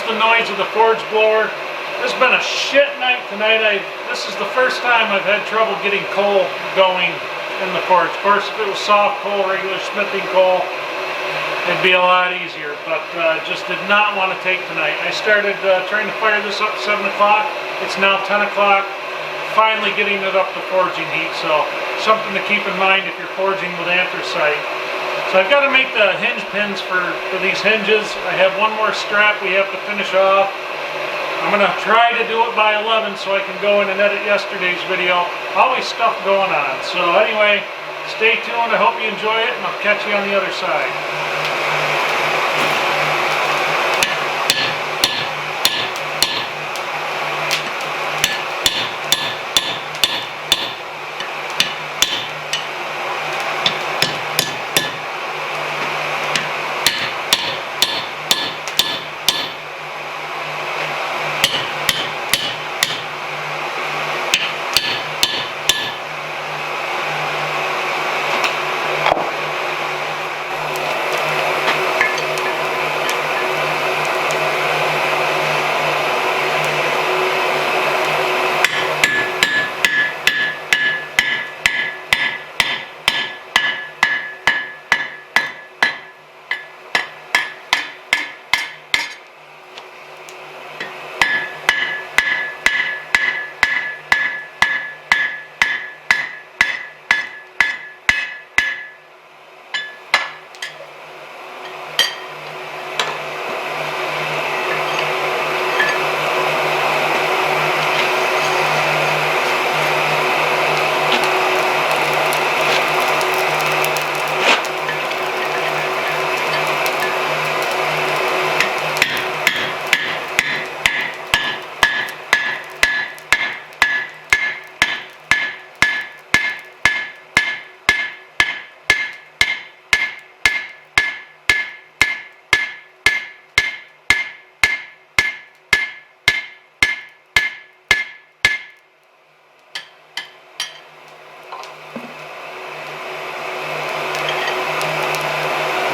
the noise of the forge blower. This has been a shit night tonight. This is the first time I've had trouble getting coal going in the forge. Of course, if it was soft coal, regular smithing coal, it'd be a lot easier, but just did not want to take tonight. I started trying to fire this up at 7 o'clock. It's now 10 o'clock. Finally getting it up to forging heat, so something to keep in mind if you're forging with anthracite. So I've got to make the hinge pins for these hinges. I have one more strap we have to finish off. I'm going to try to do it by 11 so I can go in and edit yesterday's video. Always stuff going on. So anyway, stay tuned. I hope you enjoy it, and I'll catch you on the other side.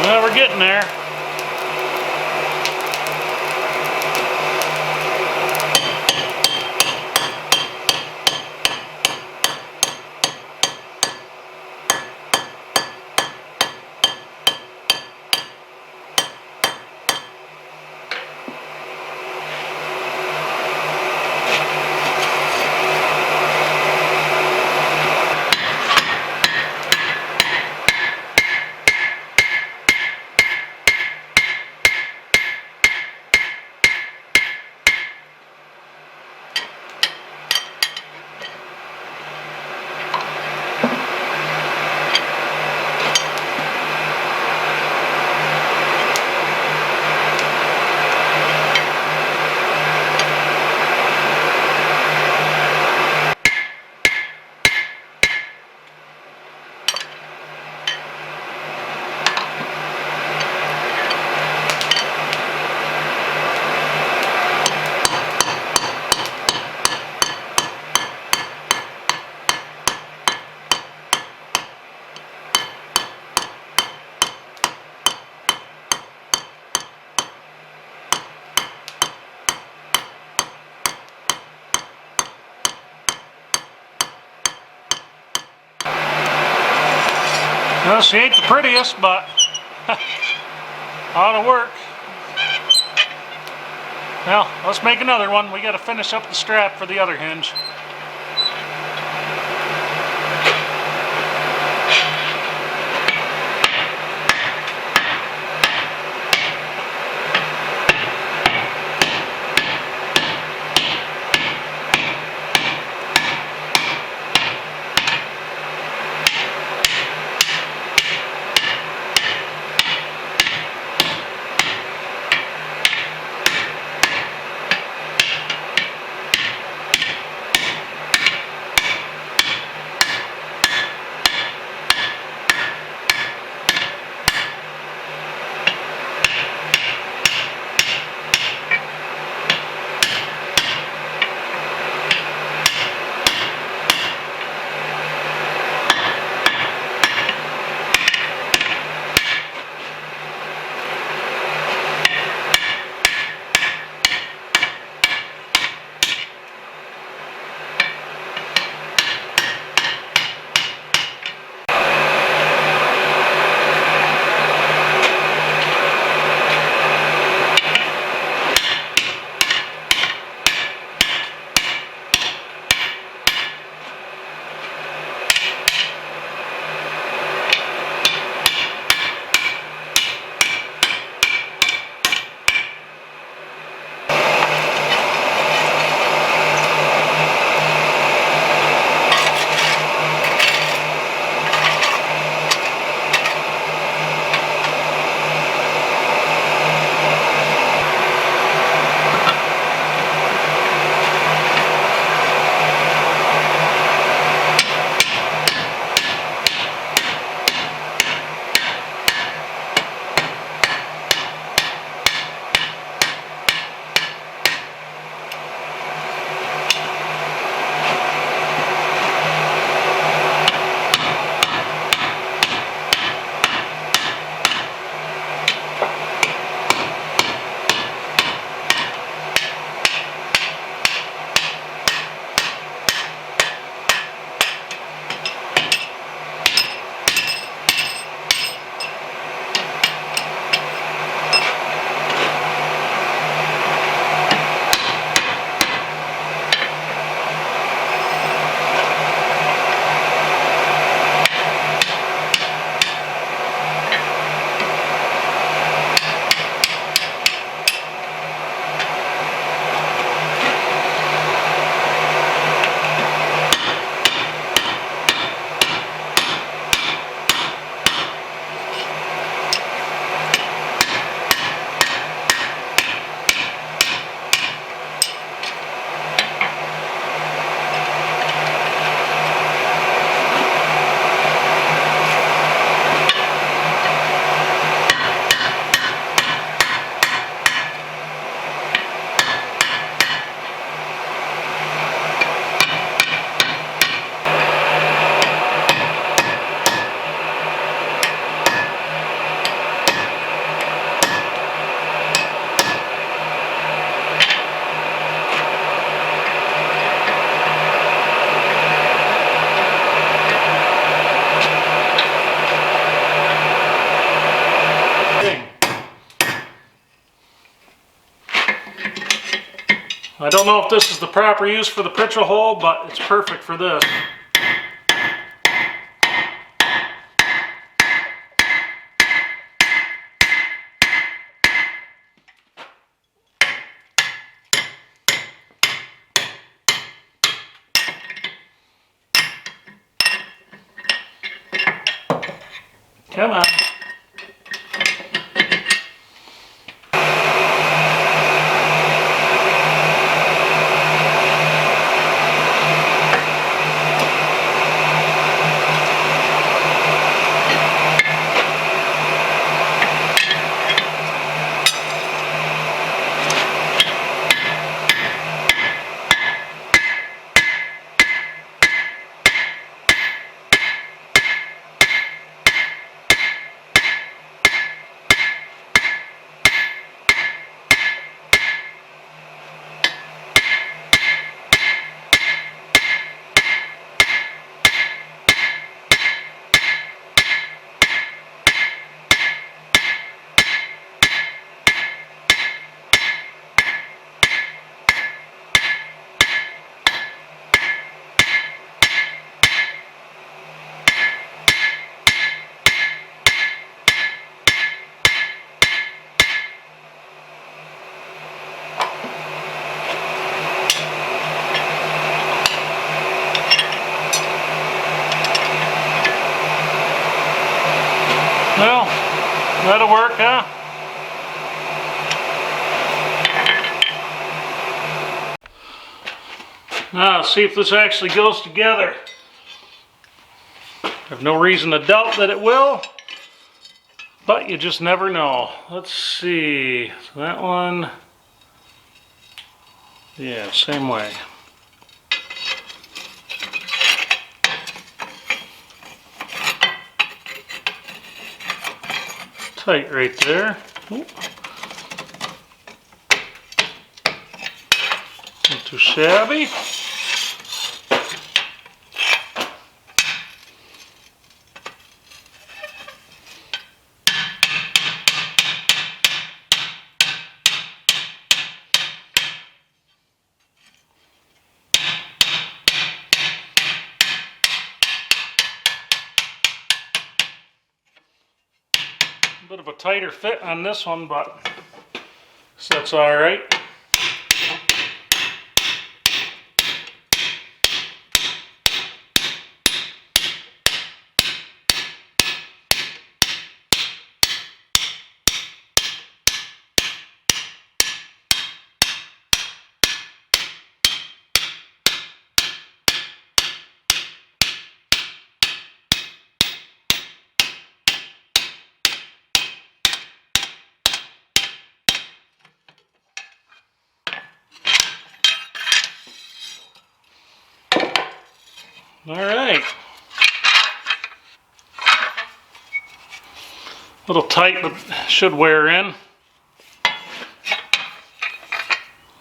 Well, we're getting there. Well, she ain't the prettiest, but ought to work. Well, let's make another one. We got to finish up the strap for the other hinge. I don't know if this is the proper use for the pritchel hole, but it's perfect for this. Come on. Well, that'll work, huh? Now, let's see if this actually goes together. I have no reason to doubt that it will, but you just never know. Let's see. So that one, yeah, same way. Tight right there. Ooh. Not too shabby. Bit of a tighter fit on this one, but so that's all right. All right. A little tight, but should wear in.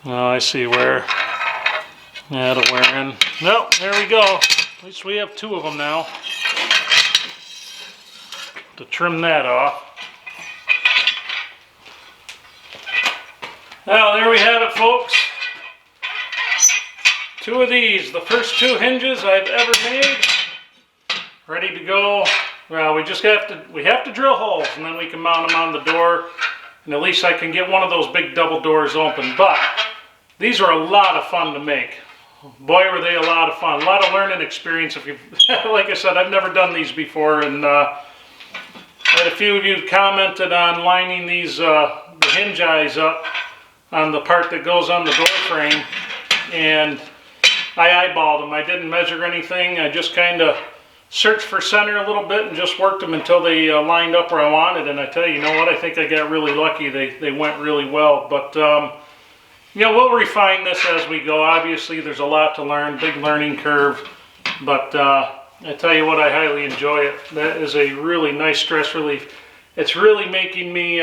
Oh, I see where. Yeah, it'll wear in. Nope, there we go. At least we have two of them now. To trim that off. Well, there we have it, folks. Two of these, the first two hinges I've ever made, ready to go. Well, we have to drill holes, and then we can mount them on the door, and at least I can get one of those big double doors open. But these are a lot of fun to make. Boy, were they a lot of fun. A lot of learning experience. If you, like I said, I've never done these before, and had a few of you commented on lining these the hinge eyes up on the part that goes on the door frame, and I eyeballed them. I didn't measure anything. I just kind of searched for center a little bit and just worked them until they lined up where I wanted. And I tell you, you know what? I think I got really lucky. They went really well. But you know, we'll refine this as we go. Obviously, there's a lot to learn, big learning curve. But I tell you what, I highly enjoy it. That is a really nice stress relief. It's really making me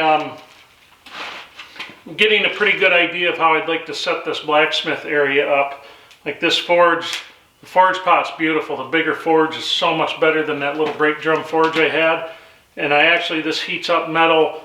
getting a pretty good idea of how I'd like to set this blacksmith area up. Like this forge, the forge pot's beautiful. The bigger forge is so much better than that little brake drum forge I had. And this heats up metal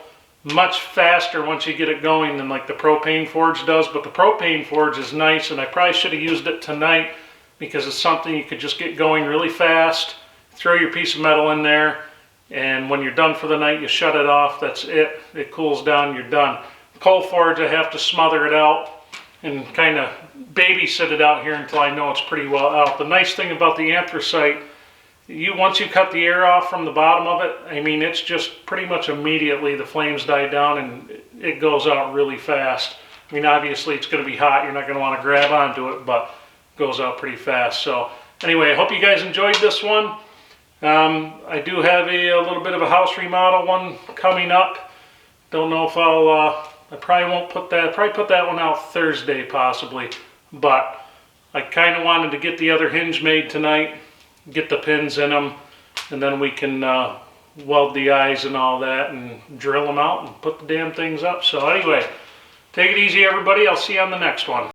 much faster once you get it going than like the propane forge does. But the propane forge is nice, and I probably should have used it tonight because it's something you could just get going really fast. Throw your piece of metal in there, and when you're done for the night, you shut it off. That's it. It cools down, you're done. Coal forge, I have to smother it out and kind of babysit it out here until I know it's pretty well out. The nice thing about the anthracite, once you cut the air off from the bottom of it, I mean, it's just pretty much immediately the flames die down and it goes out really fast. I mean, obviously it's going to be hot. You're not going to want to grab onto it, but it goes out pretty fast. So anyway, I hope you guys enjoyed this one. I do have a little bit of a house remodel one coming up. Don't know if I probably won't put that, probably put that one out Thursday possibly, but I kind of wanted to get the other hinge made tonight, get the pins in them, and then we can weld the eyes and all that and drill them out and put the damn things up. So anyway, take it easy everybody. I'll see you on the next one.